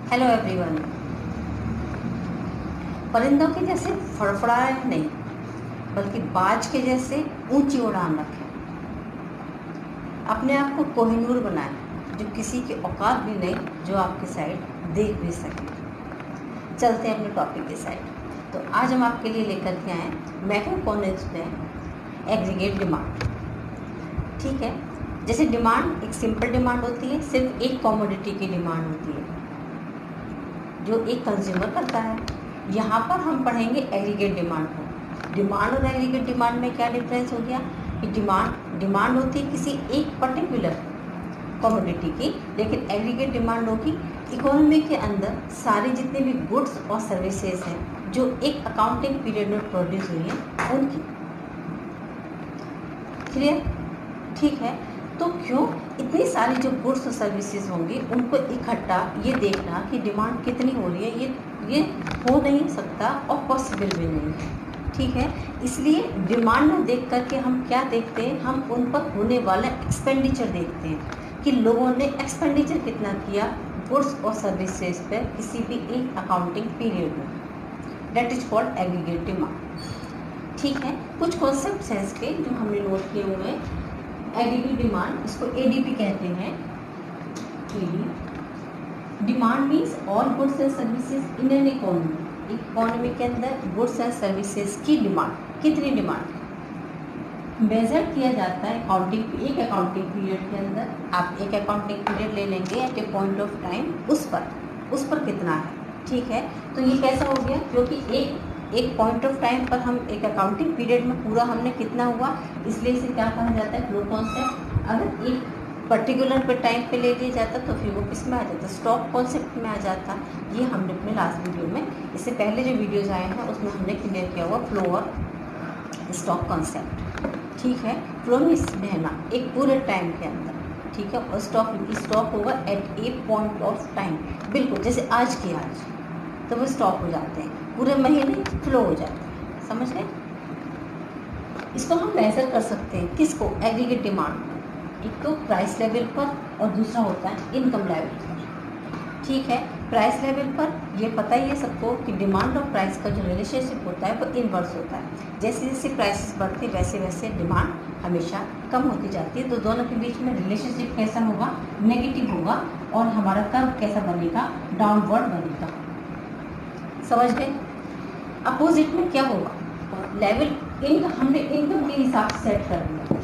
Hello everyone. परिंदों के जैसे फड़फड़ाए नहीं, बल्कि बाज के जैसे ऊंची उड़ान रखें। अपने आप को कोहिनूर बनाएं, जो किसी की औकात भी नहीं, जो आपकी साइड देख भी सके। चलते हैं अपने टॉपिक की साइड। तो आज हम आपके लिए लेकर के आए मैक्रोइकोनॉमिक्स में एग्रीगेट डिमांड। ठीक है, जैसे डिमांड एक सिंपल डिमांड होती है, सिर्फ एक कमोडिटी की डिमांड होती है जो एक कंज्यूमर करता है। यहाँ पर हम पढ़ेंगे एग्रीगेट डिमांड को। डिमांड और एग्रीगेट डिमांड में क्या डिफरेंस हो गया कि डिमांड होती है किसी एक पर्टिकुलर कमोडिटी की, लेकिन एग्रीगेट डिमांड होगी इकोनॉमी के अंदर सारे जितने भी गुड्स और सर्विसेज हैं जो एक अकाउंटिंग पीरियड में प्रोड्यूस हुई हैं उनकी। क्लियर? ठीक है, तो क्यों इतनी सारी जो गुड्स और सर्विसेज होंगी उनको इकट्ठा ये देखना कि डिमांड कितनी हो रही है, ये हो नहीं सकता और पॉसिबल भी नहीं है। ठीक है, इसलिए डिमांड में देख करके हम क्या देखते हैं, हम उन पर होने वाला एक्सपेंडिचर देखते हैं कि लोगों ने एक्सपेंडिचर कितना किया गुड्स और सर्विसेज पर किसी भी एक अकाउंटिंग पीरियड में। That is called aggregate demand. ठीक है, कुछ कॉन्सेप्ट्स हैं इसके जो हमने नोट किए हुए हैं। एग्रीगेट डिमांड, इसको एडीपी कहते हैं। Demand means all goods and services in an economy. Economy के अंदर गुड्स एंड सर्विसेज की डिमांड, कितनी डिमांड मेजर किया जाता है एक अकाउंटिंग पीरियड के अंदर। आप एक अकाउंटिंग पीरियड ले लेंगे at a point of time, उस पर कितना है। ठीक है, तो ये कैसा हो गया, क्योंकि एक पॉइंट ऑफ टाइम पर हम एक अकाउंटिंग पीरियड में पूरा हमने कितना हुआ, इसलिए इसे क्या कहा जाता है, फ्लो कॉन्सेप्ट। अगर एक पर्टिकुलर पे टाइम पे ले लिया जाता तो फिर वो किस में आ जाता, स्टॉक कॉन्सेप्ट में आ जाता। ये हमने अपने लास्ट वीडियो में, इससे पहले जो वीडियोज़ आए हैं उसमें हमने क्लियर किया हुआ फ्लो और स्टॉक कॉन्सेप्ट। ठीक है, फ्लो में रहना एक पूरे टाइम के अंदर। ठीक है, और स्टॉक होगा at a point of time, बिल्कुल जैसे आज की आज, तो वो स्टॉक हो जाते हैं, पूरे महीने फ्लो हो जाते हैं। समझ गए? इसको हम मेजर कर सकते हैं, किसको, एग्रीगेट डिमांड पर। एक तो प्राइस लेवल पर और दूसरा होता है इनकम लेवल पर। ठीक है, प्राइस लेवल पर ये पता ही है सबको कि डिमांड और प्राइस का जो रिलेशनशिप होता है वो इनवर्स होता है। जैसे जैसे प्राइसेस बढ़ती वैसे वैसे डिमांड हमेशा कम होती जाती है। तो दोनों के बीच में रिलेशनशिप कैसा होगा, नेगेटिव होगा, और हमारा कर्व कैसा बनेगा, डाउनवर्ड बनेगा। समझ गए? अपोजिट में क्या होगा, लेवल हमने इनकम के हिसाब से सेट कर दिया।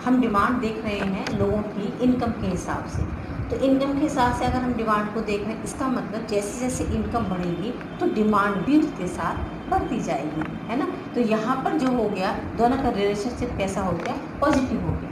हम डिमांड देख रहे हैं लोगों की इनकम के हिसाब से, तो इनकम के हिसाब से अगर हम डिमांड को देख रहे हैं, इसका मतलब जैसे जैसे इनकम बढ़ेगी तो डिमांड भी उसके साथ बढ़ती जाएगी, है ना। तो यहाँ पर जो हो गया, दोनों का रिलेशनशिप कैसा हो गया, पॉजिटिव हो गया,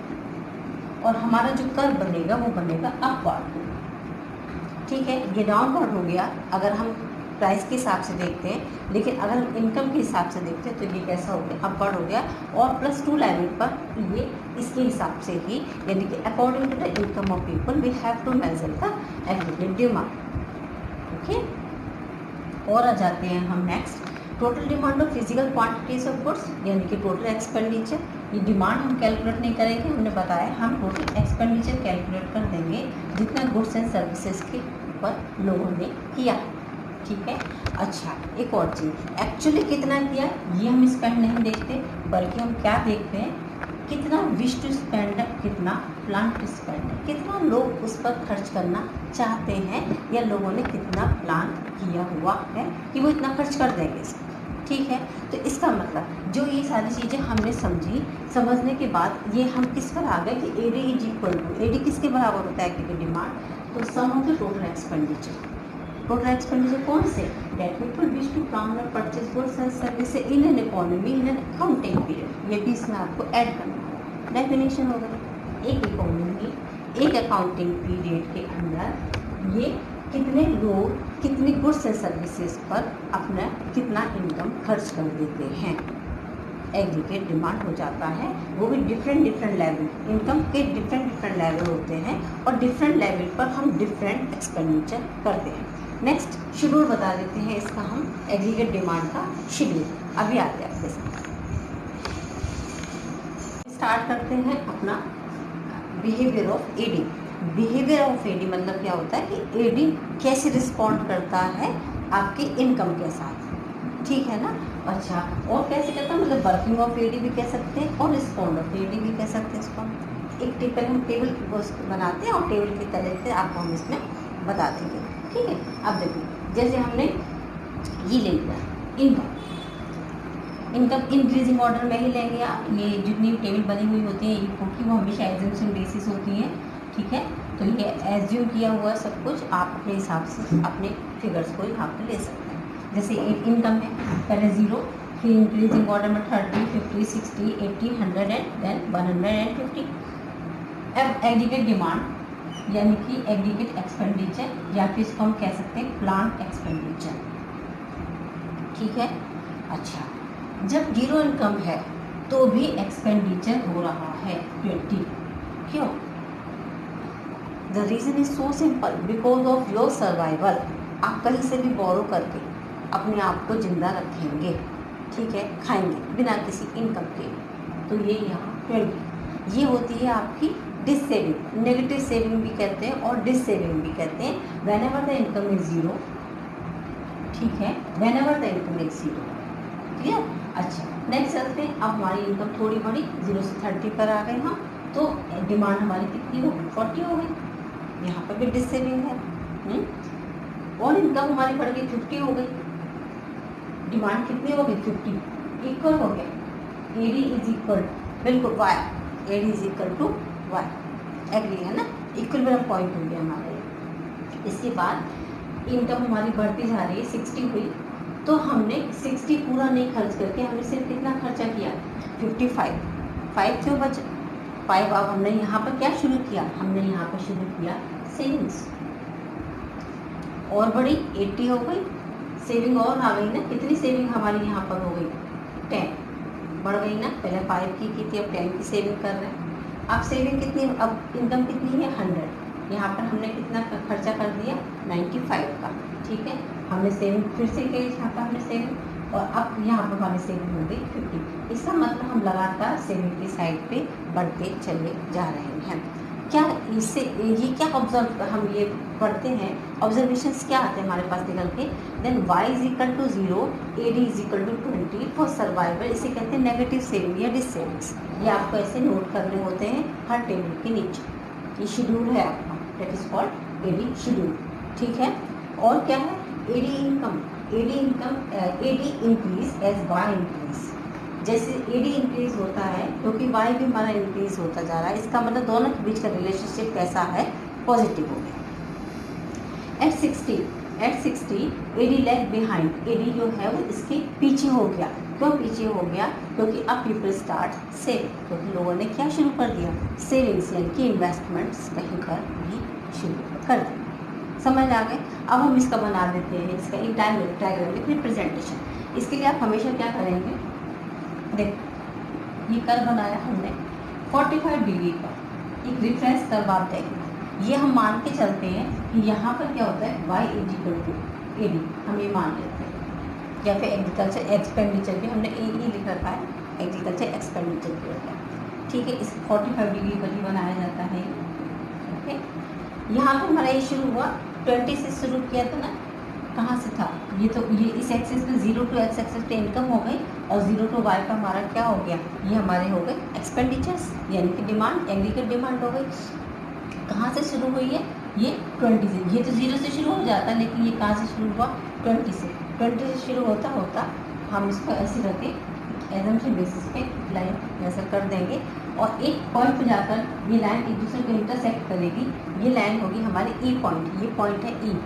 और हमारा जो कर्व बनेगा वो बनेगा अपवर्ड। ठीक है, ये डाउनवर्ड हो गया अगर हम प्राइस के हिसाब से देखते हैं, लेकिन अगर हम इनकम के हिसाब से देखते हैं तो ये कैसा हो गया, अपवर्ड हो गया। और +2 लेवल पर ये इसके हिसाब से ही, यानी कि according to the income of people we have to measure the aggregate demand. Okay, और आ जाते हैं हम next, total demand of physical quantities of goods, यानी कि टोटल एक्सपेंडिचर। ये डिमांड हम कैलकुलेट नहीं करेंगे, हमने बताया हम टोटल एक्सपेंडिचर कैलकुलेट कर देंगे जितना गुड्स एंड सर्विसेज के ऊपर लोगों ने किया। ठीक है, अच्छा एक और चीज़, एक्चुअली कितना किया ये हम स्पेंड नहीं देखते, बल्कि हम क्या देखते हैं, कितना विश टू स्पेंड है, कितना प्लान टू स्पेंड है, कितना लोग उस पर खर्च करना चाहते हैं, या लोगों ने कितना प्लान किया हुआ है कि वो इतना खर्च कर देंगे इस पर। ठीक है, तो इसका मतलब जो ये सारी चीज़ें हमने समझने के बाद ये हम किस पर आ गए कि AD is equal to, AD किसके बराबर होता है, क्योंकि डिमांड, तो sum of the total expenditure. Total expenditure कौन से, that people wish to plan और purchase goods and services in an economy in an accounting period. ये भी इसमें आपको ऐड करना होगा। डेफिनेशन हो गई, एक इकोनॉमी एक अकाउंटिंग पीरियड के अंदर ये कितने लोग कितनी गुड्स एंड सर्विसेज पर अपना कितना इनकम खर्च कर देते हैं, एग्रीगेट डिमांड हो जाता है। वो भी डिफरेंट लेवल, इनकम के डिफरेंट लेवल होते हैं, और डिफरेंट लेवल पर हम डिफरेंट एक्सपेंडिचर करते हैं। नेक्स्ट शेड्यूल बता देते हैं इसका हम, एग्रीगेट डिमांड का शेड्यूल अभी आते हैं आपके साथ। स्टार्ट करते हैं अपना behaviour of AD. Behaviour of AD मतलब क्या होता है कि एडी कैसे रिस्पॉन्ड करता है आपके इनकम के साथ, ठीक है ना। अच्छा, और कैसे करता है मतलब वर्किंग ऑफ एडी भी कह सकते हैं और रिस्पॉन्ड ऑफ एडी भी कह सकते हैं इसको। एक टेबल हम टेबल बनाते हैं और टेबल की तरह से आपको हम इसमें बता देंगे, ठीक है। अब देखिए जैसे हमने ये ले लिया इनकम, इनकम इंक्रीजिंग ऑर्डर में ही लेंगे आप। ये जितनी टेबल बनी हुई होती है क्योंकि वो हमेशा एग्जाम्पशन बेसिस होती हैं, ठीक है। तो ये एज्यूम किया हुआ सब कुछ आप अपने हिसाब से अपने फिगर्स को यहाँ पर ले सकते हैं। जैसे इनकम है पहले 0, फिर इंक्रीजिंग ऑर्डर में 30, 50, 60, 80, 100 एंड देन 150। अब एग्रीगेट डिमांड यानी कि एग्रीगेट एक्सपेंडिचर या फिर इसको हम कह सकते हैं प्लांट एक्सपेंडिचर, ठीक है। अच्छा, जब 0 इनकम है तो भी एक्सपेंडिचर हो रहा है 20, क्यों? The reason is so simple, because of your survival. आप कहीं से भी बोरो करके अपने आप को जिंदा रखेंगे, ठीक है, खाएंगे बिना किसी इनकम के। तो ये यहाँ 20 ये होती है आपकी डिस सेविंग, नेगेटिव सेविंग भी कहते हैं और डिस सेविंग भी कहते हैं। When ever the income is 0, ठीक है, when ever the income is 0, clear. अच्छा, नेक्स्ट चलते हैं। अब हमारी इनकम थोड़ी बड़ी 0 से 30 पर आ गए हम, तो डिमांड हमारी कितनी हो गई 40 हो गई, यहाँ पर भी डिस सेविंग है। और इनकम हमारी बढ़ गई 50 हो गई, डिमांड कितनी हो गई 50, इक्वल हो गया एडी इज इक्वल बिल्कुल Y, AD is equal to Y, agree है ना, इक्विलिब्रियम पॉइंट हो गया हमारे। इसके बाद इनकम हमारी बढ़ती जा रही है, 60 हुई, तो हमने 60 पूरा नहीं खर्च करके हमने सिर्फ कितना खर्चा किया 55, 5 क्यों बचे 5। अब हमने यहाँ पर क्या शुरू किया, हमने यहाँ पर शुरू किया सेविंग्स, और बड़ी 80 हो गई, सेविंग और आ गई ना, कितनी सेविंग हमारी यहाँ पर हो गई 10 बढ़ गई ना, पहले 5 की थी अब 10 की सेविंग कर रहे हैं। अब सेविंग कितनी, अब इनकम कितनी है 100, यहाँ पर हमने कितना खर्चा कर दिया 95 का, ठीक है। हमने सेविंग फिर से किया, यहाँ पर हमने सेविंग, और अब यहाँ पर हमारी सेविंग हो गई 50। इसका मतलब हम लगातार सेविंग की साइड पे बढ़ते चले जा रहे हैं। क्या इससे ये क्या ऑब्जर्व हम ये पढ़ते हैं, ऑब्जर्वेशंस क्या आते हैं हमारे पास निकल के, then y is equal to 0, AD is equal to 20 for survival. इसे कहते हैं नेगेटिव सेविंग या डिस सेविंग्स। ये आपको ऐसे नोट करने होते हैं हर टेबल के नीचे, ये शेड्यूल है आपका, that is called AD schedule, ठीक है। और क्या है AD income, AD increase as Y increase. जैसे एडी इंक्रीज होता है क्योंकि वाई भी हमारा इंक्रीज होता जा रहा है, इसका मतलब दोनों के बीच का रिलेशनशिप कैसा है, पॉजिटिव हो गया। At 60 AD lag behind, AD जो है वो इसके पीछे हो गया। क्यों पीछे हो गया, क्योंकि अब पीपल स्टार्ट सेविंग, क्योंकि लोगों ने क्या शुरू कर दिया, सेविंग्स यानी कि इन्वेस्टमेंट्स कहीं पर भी शुरू कर दिया। समझ आ गए। अब हम इसका बना देते हैं, इसका एक डायग्रामिक रिप्रेजेंटेशन। इसके लिए आप हमेशा क्या करेंगे, देखो ये कर्व बनाया हमने 45 डिग्री का, एक रेफरेंस कर्व आप देखें। ये हम मान के चलते हैं कि यहाँ पर क्या होता है y is equal to AD, हम ये मान लेते हैं। या फिर एग्रीकल्चर एक्सपेंडिचर भी हमने ए लिख रखा है, एग्रीकल्चर एक्सपेंडिचर भी रखा है, ठीक है। इस 45 डिग्री पर ही बनाया जाता है, ओके। यहाँ पर हमारा ये शुरू हुआ 20 से शुरू किया था ना, कहाँ से था ये, तो ये इस एक्सेस पे 0 टू एक्स एक्सेस पे इनकम हो गई, और 0 टू वाई पर हमारा क्या हो गया, ये हमारे हो गए एक्सपेंडिचर्स यानी कि डिमांड, एग्रीगेट डिमांड हो गई। कहाँ से शुरू हुई है, ये 20 से, ये तो 0 से शुरू हो जाता है, लेकिन ये कहाँ से शुरू हुआ 20 से। 20 से शुरू होता होता हम इसको ऐसे रखें एजम्पशन बेसिस पे लाइन ऐसा कर देंगे, और एक पॉइंट पर जाकर ये लाइन एक दूसरे को इंटरसेक्ट करेगी, ये लाइन होगी हमारी ई पॉइंट, ये पॉइंट है ई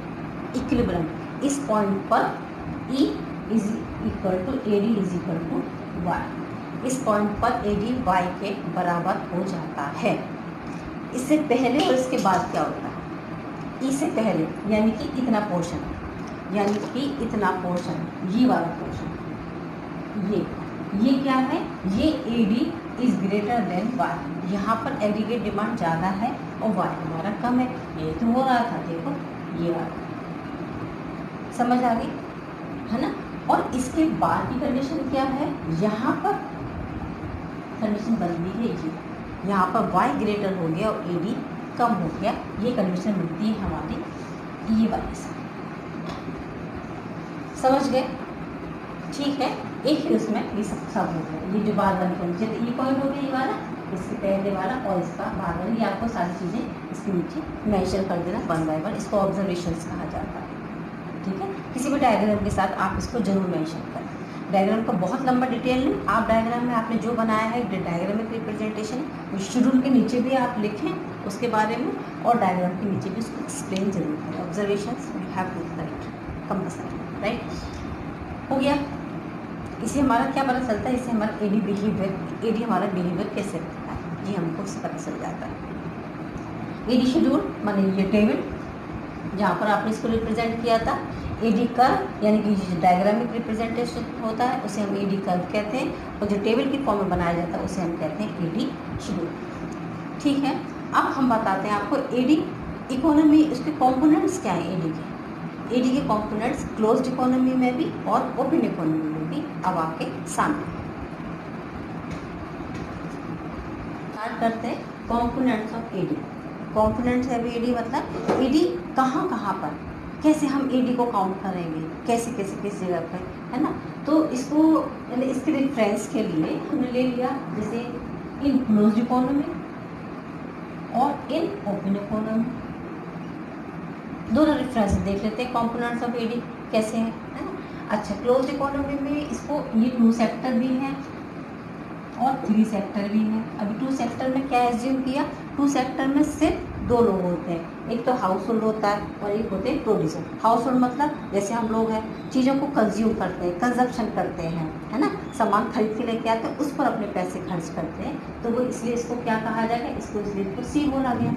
इक्विलिब्रियम। इस पॉइंट पर E is equal to AD is equal to Y, इस पॉइंट पर एडी वाई के बराबर हो जाता है। इससे पहले और इसके बाद क्या होता है, E से पहले यानी कि इतना पोर्शन, यानी कि इतना पोर्शन, ये वाला पोर्शन, ये क्या है, ये AD is greater than Y. यहाँ पर एग्रीगेट डिमांड ज़्यादा है और वाई हमारा कम है, ये तो हो रहा था, देखो ये वाला, समझ आ गई है ना। और इसके बाद की कंडीशन क्या है, यहाँ पर कंडीशन बदली है, ये यहाँ पर y ग्रेटर हो गया और एडी कम हो गया, ये कंडीशन मिलती है हमारी ये वाले से। समझ गए? ठीक है, एक ही उसमें ये सब हो गया। ये जो बार वाली कंडीशन, ये पॉइंट हो गया ये वाला, इसके पहले वाला और इसका बार वाला, ये आपको सारी चीज़ें इसके नीचे मेंशन कर देना वन बाय वन। इसको ऑब्जर्वेशंस कहा जाता है। ठीक है, किसी भी डायग्राम के साथ आप इसको जरूर मेंशन करें। डायग्राम का बहुत लंबा डिटेल नहीं, आप डायग्राम में आपने जो बनाया है डायग्रामिक रिप्रेजेंटेशन, वो शेड्यूल के नीचे भी आप लिखें उसके बारे में, और डायग्राम के नीचे भी उसको एक्सप्लेन जरूर करें। Observations you have to write compulsory, right. हो गया। इससे हमारा क्या पता चलता है? इससे हमारा एडी बिहेवियर, एडी हमारा बिहेवियर कैसे रहता है ये हमको इससे पता चल जाता है। एडी शेड्यूल माने ये टेबल जहाँ पर आपने इसको रिप्रेजेंट किया था। एडी कर्व यानी कि जो डायग्रामिक रिप्रेजेंटेशन होता है उसे हम एडी कर्व कहते हैं, और जो टेबल की फॉर्म में बनाया जाता है उसे हम कहते हैं एडी शेड्यूल। ठीक है, अब हम बताते हैं आपको एडी इकोनॉमी, उसके कंपोनेंट्स क्या हैं एडी के। एडी के कंपोनेंट्स क्लोज्ड इकोनॉमी में भी और ओपन इकोनॉमी में भी अब आपके सामने। स्टार्ट करते हैं कंपोनेंट्स ऑफ एडी। कंपोनेंट्स है एडी मतलब एडी कहाँ कहाँ पर, कैसे हम एडी को काउंट करेंगे, कैसे कैसे किस जगह पर, है ना। तो इसको इसके रेफरेंस के लिए हमने ले लिया, जैसे इन क्लोज्ड इकोनॉमी और इन ओपन इकोनॉमी, दोनों रेफरेंस देख लेते हैं कंपोनेंट्स ऑफ एडी कैसे हैं, है ना। अच्छा, क्लोज्ड इकोनॉमी में इसको ये 2 सेक्टर भी हैं और 3 सेक्टर भी हैं। अभी 2 सेक्टर में क्या एज्यूम किया? 2 सेक्टर में सिर्फ 2 लोग होते हैं, एक तो हाउस होल्ड होता है और एक होते हैं प्रोड्यूसर। हाउस होल्ड मतलब जैसे हम लोग हैं, चीज़ों को कंज्यूम करते हैं, कंजप्शन करते हैं, है ना, सामान खरीद के लेके आते हैं, उस पर अपने पैसे खर्च करते हैं, तो वो इसलिए इसको क्या कहा जाएगा? इसको इसलिए इसको सी बोला गया।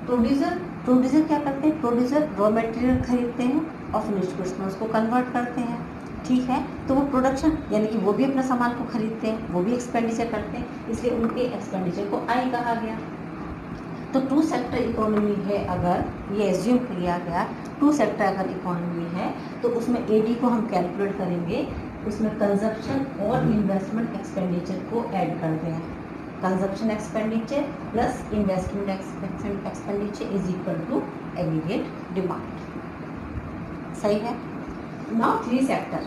प्रोड्यूसर, प्रोड्यूसर क्या करते हैं? प्रोड्यूसर रॉ मटेरियल खरीदते हैं और फिनिश्ड गुड्स में उसको कन्वर्ट करते हैं। ठीक है, तो वो प्रोडक्शन यानी कि वो भी अपना सामान को खरीदते हैं, वो भी एक्सपेंडिचर करते हैं, इसलिए उनके एक्सपेंडिचर को आई कहा गया। तो 2 सेक्टर इकोनॉमी है, अगर ये एज्यूम किया गया 2 सेक्टर अगर इकोनॉमी है तो उसमें एडी को हम कैलकुलेट करेंगे, उसमें कंजप्शन और इन्वेस्टमेंट एक्सपेंडिचर को ऐड करते हैं। Consumption expenditure plus investment expenditure is equal to aggregate demand. सही है। Now 3 sector.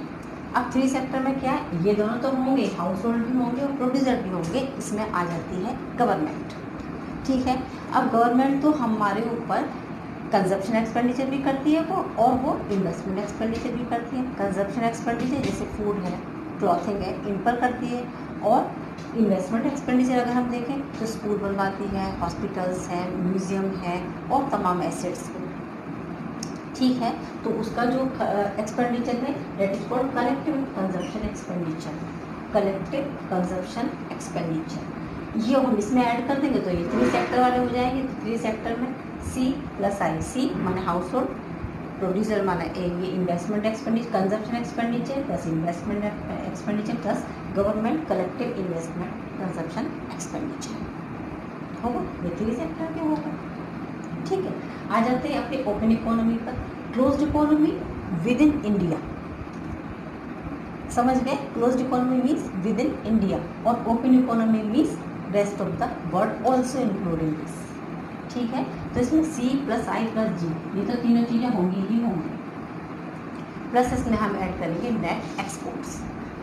अब 3 सेक्टर में क्या है? ये दोनों तो होंगे, हाउस होल्ड भी होंगे और प्रोड्यूसर भी होंगे। इसमें आ जाती है गवर्नमेंट। ठीक है, अब गवर्नमेंट तो हमारे ऊपर कंजप्शन एक्सपेंडिचर भी करती है वो, और वो इन्वेस्टमेंट एक्सपेंडिचर भी करती है। कंजप्शन एक्सपेंडिचर जैसे फूड है, क्लॉथिंग है, इन पर करती है, और इन्वेस्टमेंट एक्सपेंडिचर अगर हम देखें तो स्कूल बनवाती है, हॉस्पिटल्स हैं, म्यूजियम है और तमाम एसेट्स। ठीक है, तो उसका जो एक्सपेंडिचर है that is called collective consumption expenditure. Collective consumption expenditure ये हम इसमें ऐड कर देंगे तो ये 3 सेक्टर वाले हो जाएंगे। तो 3 सेक्टर में सी प्लस आई, सी माने हाउस होल्ड, प्रोड्यूसर माने ये investment expenditure, consumption expenditure plus investment expenditure plus government collective investment consumption expenditure होगा। ये 3 सेक्टर के होगा। ठीक है, आ जाते हैं अपने ओपन इकोनॉमी पर। Closed economy within India, समझ गए? Closed economy means within India और open economy means rest of the world also including this. ठीक है, तो इसमें सी प्लस आई प्लस जी, ये तो तीनों चीज़ें होंगी ही होंगी, प्लस इसमें हम ऐड करेंगे नेट एक्सपोर्ट्स।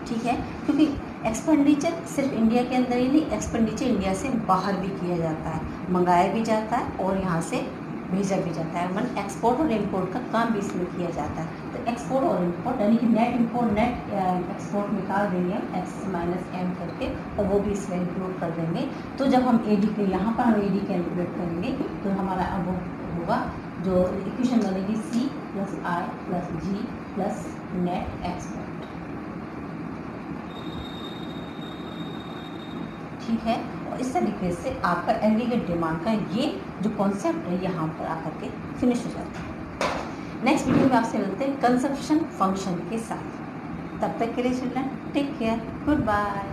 ठीक है, क्योंकि एक्सपेंडिचर सिर्फ इंडिया के अंदर ही नहीं, एक्सपेंडिचर इंडिया से बाहर भी किया जाता है, मंगाया भी जाता है और यहाँ से भेजा भी जाता है। मतलब एक्सपोर्ट और इम्पोर्ट का काम भी इसमें किया जाता है। तो एक्सपोर्ट और इम्पोर्ट यानी कि नेट इम्पोर्ट नेट एक्सपोर्ट निकाल देंगे हम एक्स माइनस एम करके, और वो भी इसमें इंक्लूड कर देंगे। तो जब हम एडी के यहाँ पर हम एडी कैलकुलेट करेंगे तो हमारा अब होगा जो इक्वेशन बनेगी सी प्लस आई प्लस जी प्लस नेट एक्सपोर्ट। ठीक है, और इस तरीके से आपका एग्रीगेट डिमांड का ये जो कॉन्सेप्ट है यहाँ पर आकर के फिनिश हो जाता है। नेक्स्ट वीडियो में आपसे मिलते हैं कंजप्शन फंक्शन के साथ। तब तक के लिए children take care, good bye.